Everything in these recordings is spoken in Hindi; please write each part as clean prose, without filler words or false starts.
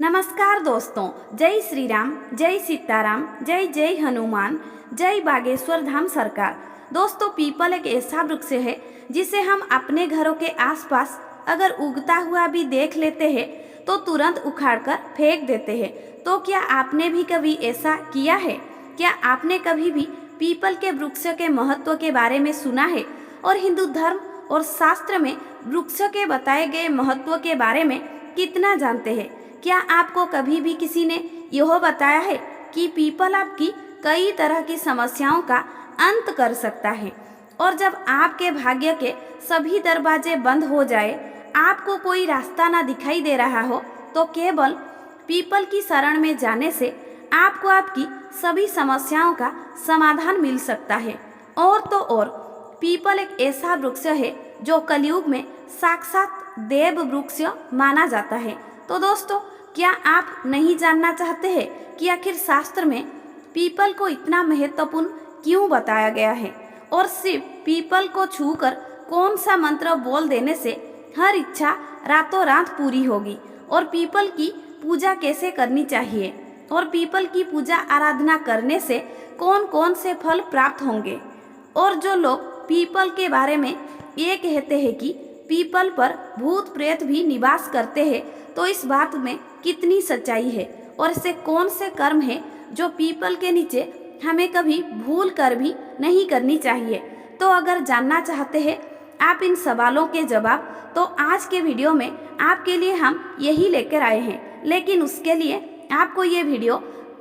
नमस्कार दोस्तों, जय श्री राम, जय सीताराम, जय जय हनुमान, जय बागेश्वर धाम सरकार। दोस्तों, पीपल एक ऐसा वृक्ष है जिसे हम अपने घरों के आसपास अगर उगता हुआ भी देख लेते हैं तो तुरंत उखाड़कर फेंक देते हैं। तो क्या आपने भी कभी ऐसा किया है? क्या आपने कभी भी पीपल के वृक्ष के महत्व के बारे में सुना है और हिंदू धर्म और शास्त्र में वृक्ष के बताए गए महत्व के बारे में कितना जानते हैं? क्या आपको कभी भी किसी ने यह बताया है कि पीपल आपकी कई तरह की समस्याओं का अंत कर सकता है? और जब आपके भाग्य के सभी दरवाजे बंद हो जाए, आपको कोई रास्ता ना दिखाई दे रहा हो, तो केवल पीपल की शरण में जाने से आपको आपकी सभी समस्याओं का समाधान मिल सकता है। और तो और, पीपल एक ऐसा वृक्ष है जो कलयुग में साक्षात देव वृक्ष माना जाता है। तो दोस्तों, क्या आप नहीं जानना चाहते हैं कि आखिर शास्त्र में पीपल को इतना महत्वपूर्ण क्यों बताया गया है और सिर्फ पीपल को छूकर कौन सा मंत्र बोल देने से हर इच्छा रातों रात पूरी होगी, और पीपल की पूजा कैसे करनी चाहिए, और पीपल की पूजा आराधना करने से कौन कौन से फल प्राप्त होंगे। और जो लोग पीपल के बारे में ये कहते हैं कि पीपल पर भूत प्रेत भी निवास करते हैं, तो इस बात में कितनी सच्चाई है, और ऐसे कौन से कर्म हैं जो पीपल के नीचे हमें कभी भूल कर भी नहीं करनी चाहिए। तो अगर जानना चाहते हैं आप इन सवालों के जवाब, तो आज के वीडियो में आपके लिए हम यही लेकर आए हैं। लेकिन उसके लिए आपको ये वीडियो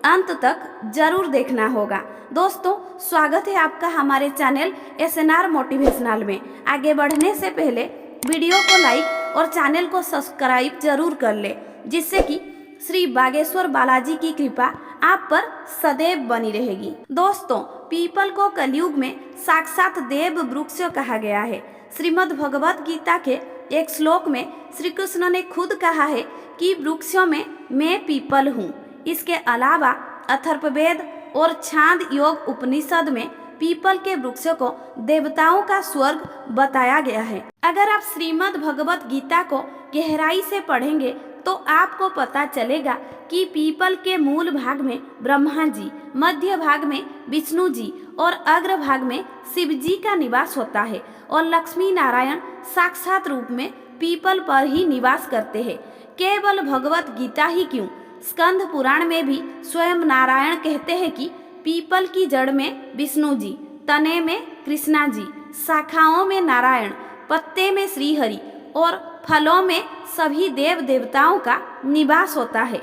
अंत तक जरूर देखना होगा। दोस्तों, स्वागत है आपका हमारे चैनल SNR मोटिवेशनल में। आगे बढ़ने से पहले वीडियो को लाइक और चैनल को सब्सक्राइब जरूर कर ले, जिससे कि श्री बागेश्वर बालाजी की कृपा आप पर सदैव बनी रहेगी। दोस्तों, पीपल को कलयुग में साक्षात देव वृक्ष कहा गया है। श्रीमद् भगवत गीता के एक श्लोक में श्री कृष्ण ने खुद कहा है कि वृक्षों में मैं पीपल हूँ। इसके अलावा अथर्ववेद और छांद योग उपनिषद में पीपल के वृक्ष को देवताओं का स्वर्ग बताया गया है। अगर आप श्रीमद् भगवत गीता को गहराई से पढ़ेंगे तो आपको पता चलेगा कि पीपल के मूल भाग में ब्रह्मा जी, मध्य भाग में विष्णु जी और अग्र भाग में शिव जी का निवास होता है, और लक्ष्मी नारायण साक्षात रूप में पीपल पर ही निवास करते हैं। केवल भगवत गीता ही क्यों, स्कंद पुराण में भी स्वयं नारायण कहते हैं कि पीपल की जड़ में विष्णु जी, तने में कृष्णा जी, शाखाओं में नारायण, पत्ते में श्रीहरि और फलों में सभी देव देवताओं का निवास होता है।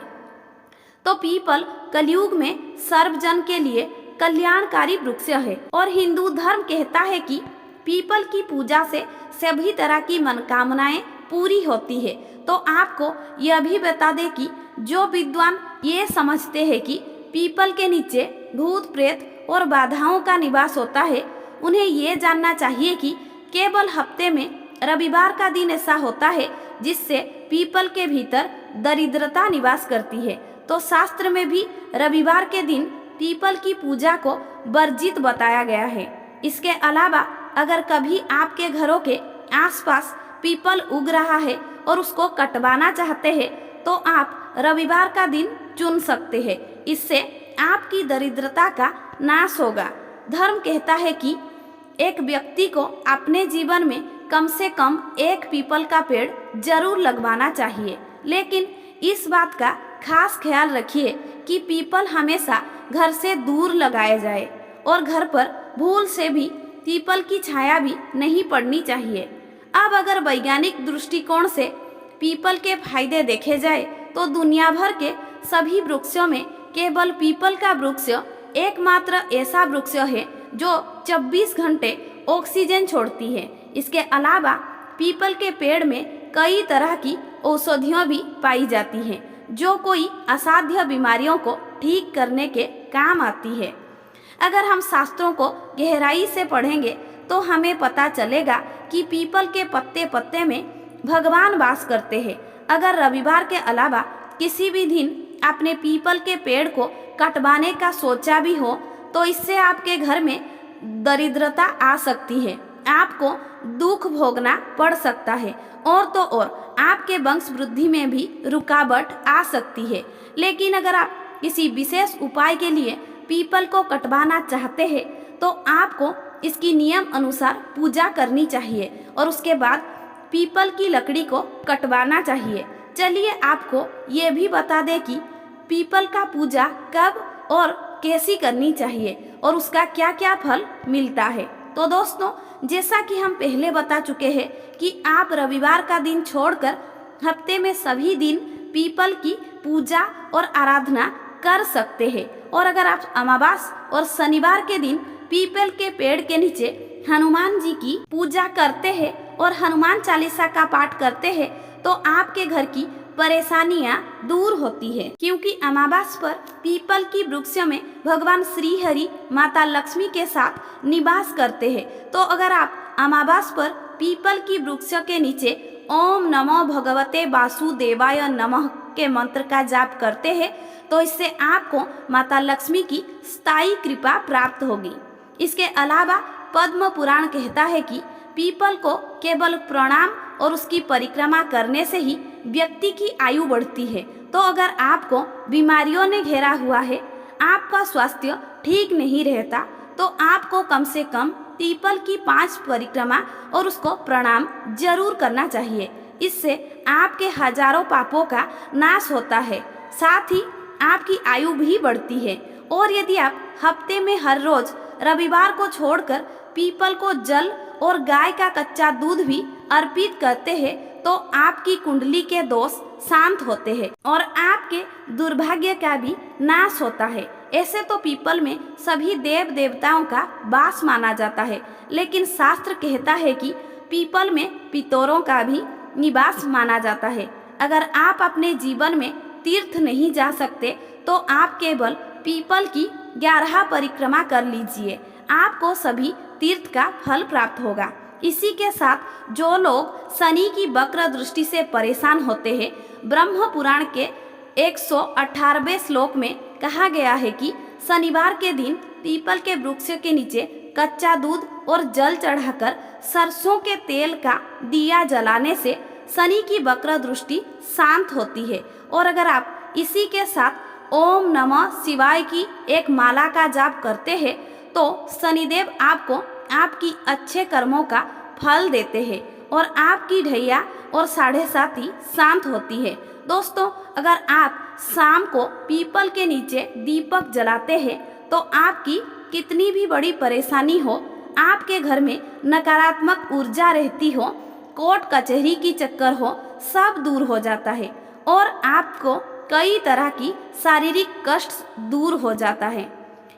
तो पीपल कलयुग में सर्वजन के लिए कल्याणकारी वृक्ष है, और हिंदू धर्म कहता है कि पीपल की पूजा से सभी तरह की मनोकामनाएं पूरी होती है। तो आपको यह भी बता दें कि जो विद्वान ये समझते हैं कि पीपल के नीचे भूत प्रेत और बाधाओं का निवास होता है, उन्हें ये जानना चाहिए कि केवल हफ्ते में रविवार का दिन ऐसा होता है जिससे पीपल के भीतर दरिद्रता निवास करती है। तो शास्त्र में भी रविवार के दिन पीपल की पूजा को वर्जित बताया गया है। इसके अलावा अगर कभी आपके घरों के आसपास पीपल उग रहा है और उसको कटवाना चाहते हैं, तो आप रविवार का दिन चुन सकते हैं। इससे आपकी दरिद्रता का नाश होगा। धर्म कहता है कि एक व्यक्ति को अपने जीवन में कम से कम एक पीपल का पेड़ जरूर लगवाना चाहिए, लेकिन इस बात का खास ख्याल रखिए कि पीपल हमेशा घर से दूर लगाया जाए, और घर पर भूल से भी पीपल की छाया भी नहीं पड़नी चाहिए। अब अगर वैज्ञानिक दृष्टिकोण से पीपल के फायदे देखे जाए तो दुनिया भर के सभी वृक्षों में केवल पीपल का वृक्ष एकमात्र ऐसा वृक्ष है जो 24 घंटे ऑक्सीजन छोड़ती है। इसके अलावा पीपल के पेड़ में कई तरह की औषधियाँ भी पाई जाती हैं, जो कोई असाध्य बीमारियों को ठीक करने के काम आती है। अगर हम शास्त्रों को गहराई से पढ़ेंगे तो हमें पता चलेगा कि पीपल के पत्ते पत्ते में भगवान वास करते हैं। अगर रविवार के अलावा किसी भी दिन आपने पीपल के पेड़ को कटवाने का सोचा भी हो, तो इससे आपके घर में दरिद्रता आ सकती है। आपको दुख भोगना पड़ सकता है और तो और आपके वंश वृद्धि में भी रुकावट आ सकती है। लेकिन अगर आप किसी विशेष उपाय के लिए पीपल को कटवाना चाहते हैं तो आपको इसकी नियम अनुसार पूजा करनी चाहिए और उसके बाद पीपल की लकड़ी को कटवाना चाहिए। चलिए आपको ये भी बता दें कि पीपल का पूजा कब और कैसी करनी चाहिए और उसका क्या क्या फल मिलता है। तो दोस्तों, जैसा कि हम पहले बता चुके हैं कि आप रविवार का दिन छोड़कर हफ्ते में सभी दिन पीपल की पूजा और आराधना कर सकते हैं। और अगर आप अमावास और शनिवार के दिन पीपल के पेड़ के नीचे हनुमान जी की पूजा करते हैं और हनुमान चालीसा का पाठ करते हैं तो आपके घर की परेशानियां दूर होती है, क्योंकि अमावास पर पीपल की वृक्ष में भगवान श्री हरि माता लक्ष्मी के साथ निवास करते हैं। तो अगर आप अमावास पर पीपल की वृक्ष के नीचे ओम नमो भगवते वासुदेवाय नमः के मंत्र का जाप करते हैं तो इससे आपको माता लक्ष्मी की स्थायी कृपा प्राप्त होगी। इसके अलावा पद्म पुराण कहता है कि पीपल को केवल प्रणाम और उसकी परिक्रमा करने से ही व्यक्ति की आयु बढ़ती है। तो अगर आपको बीमारियों ने घेरा हुआ है, आपका स्वास्थ्य ठीक नहीं रहता, तो आपको कम से कम पीपल की 5 परिक्रमा और उसको प्रणाम जरूर करना चाहिए। इससे आपके हजारों पापों का नाश होता है, साथ ही आपकी आयु भी बढ़ती है। और यदि आप हफ्ते में हर रोज रविवार को छोड़कर पीपल को जल और गाय का कच्चा दूध भी अर्पित करते हैं तो आपकी कुंडली के दोष शांत होते हैं और आपके दुर्भाग्य का भी नाश होता है। ऐसे तो पीपल में सभी देव देवताओं का वास माना जाता है, लेकिन शास्त्र कहता है कि पीपल में पितरों का भी निवास माना जाता है। अगर आप अपने जीवन में तीर्थ नहीं जा सकते तो आप केवल पीपल की 11 परिक्रमा कर लीजिए, आपको सभी तीर्थ का फल प्राप्त होगा। इसी के साथ जो लोग शनि की वक्र दृष्टि से परेशान होते हैं, ब्रह्म पुराण के 118वें श्लोक में कहा गया है कि शनिवार के दिन पीपल के वृक्ष के नीचे कच्चा दूध और जल चढ़ाकर सरसों के तेल का दिया जलाने से शनि की वक्र दृष्टि शांत होती है। और अगर आप इसी के साथ ओम नमः शिवाय की एक माला का जाप करते हैं तो शनिदेव आपको आपकी अच्छे कर्मों का फल देते हैं और आपकी ढैया और 7.5 शांत होती है। दोस्तों, अगर आप शाम को पीपल के नीचे दीपक जलाते हैं तो आपकी कितनी भी बड़ी परेशानी हो, आपके घर में नकारात्मक ऊर्जा रहती हो, कोर्ट कचहरी की चक्कर हो, सब दूर हो जाता है और आपको कई तरह की शारीरिक कष्ट दूर हो जाता है।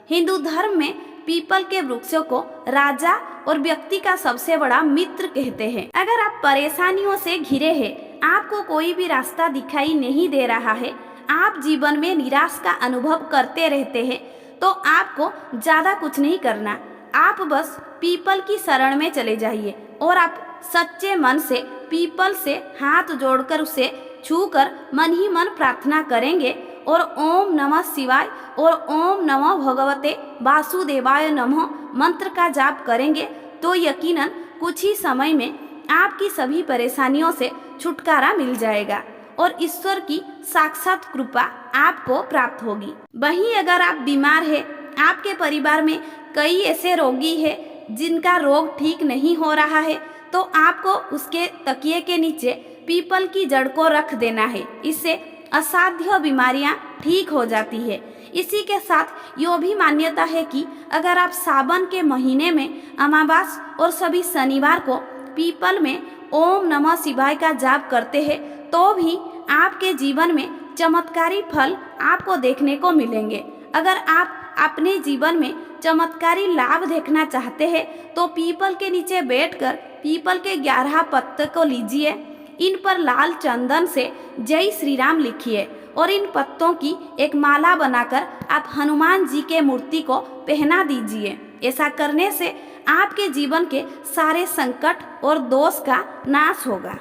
हिंदू धर्म में पीपल के वृक्षों को राजा और व्यक्ति का सबसे बड़ा मित्र कहते हैं। अगर आप परेशानियों से घिरे हैं, आपको कोई भी रास्ता दिखाई नहीं दे रहा है, आप जीवन में निराश का अनुभव करते रहते हैं, तो आपको ज्यादा कुछ नहीं करना, आप बस पीपल की शरण में चले जाइए और आप सच्चे मन से पीपल से हाथ जोड़कर उसे छूकर मन ही मन प्रार्थना करेंगे और ओम नमः शिवाय और ओम नमः भगवते वासुदेवाय नमः मंत्र का जाप करेंगे तो यकीनन कुछ ही समय में आपकी सभी परेशानियों से छुटकारा मिल जाएगा और ईश्वर की साक्षात कृपा आपको प्राप्त होगी। वहीं अगर आप बीमार हैं, आपके परिवार में कई ऐसे रोगी हैं जिनका रोग ठीक नहीं हो रहा है, तो आपको उसके तकिए के नीचे पीपल की जड़ को रख देना है। इससे असाध्य बीमारियां ठीक हो जाती है। इसी के साथ यो भी मान्यता है कि अगर आप सावन के महीने में अमावास और सभी शनिवार को पीपल में ओम नमः शिवाय का जाप करते हैं तो भी आपके जीवन में चमत्कारी फल आपको देखने को मिलेंगे। अगर आप अपने जीवन में चमत्कारी लाभ देखना चाहते हैं तो पीपल के नीचे बैठकर पीपल के 11 पत्ते को लीजिए, इन पर लाल चंदन से जय श्री राम लिखिए और इन पत्तों की एक माला बनाकर आप हनुमान जी के मूर्ति को पहना दीजिए। ऐसा करने से आपके जीवन के सारे संकट और दोष का नाश होगा।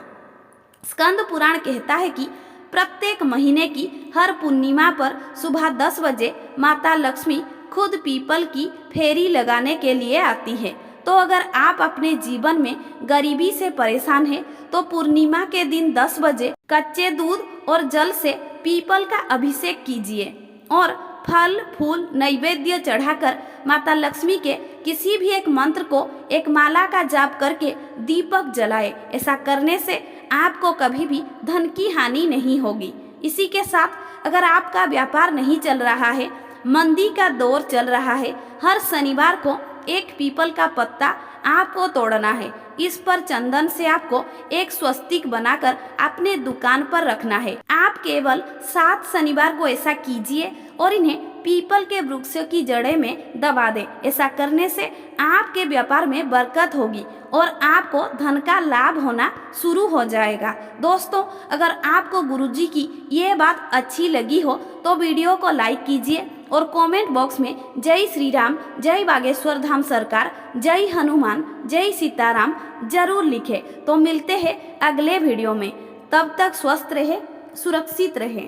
स्कंद पुराण कहता है कि प्रत्येक महीने की हर पूर्णिमा पर सुबह 10 बजे माता लक्ष्मी खुद पीपल की फेरी लगाने के लिए आती है। तो तो अगर आप अपने जीवन में गरीबी से परेशान हैं तो पूर्णिमा के दिन 10 बजे कच्चे दूध और जल से पीपल का अभिषेक कीजिए और फल फूल नैवेद्य चढ़ाकर माता लक्ष्मी के किसी भी एक मंत्र को एक माला का जाप करके दीपक जलाए। ऐसा करने से आपको कभी भी धन की हानि नहीं होगी। इसी के साथ अगर आपका व्यापार नहीं चल रहा है, मंदी का दौर चल रहा है, हर शनिवार को एक पीपल का पत्ता आपको तोड़ना है। इस पर चंदन से आपको एक स्वस्तिक बनाकर अपने दुकान पर रखना है। आप केवल 7 शनिवार को ऐसा कीजिए और इन्हें पीपल के वृक्षों की जड़ें में दबा दें। ऐसा करने से आपके व्यापार में बरकत होगी और आपको धन का लाभ होना शुरू हो जाएगा। दोस्तों, अगर आपको गुरुजी की ये बात अच्छी लगी हो तो वीडियो को लाइक कीजिए और कमेंट बॉक्स में जय श्री राम, जय बागेश्वर धाम सरकार, जय हनुमान, जय सीताराम जरूर लिखें। तो मिलते हैं अगले वीडियो में। तब तक स्वस्थ रहे, सुरक्षित रहे।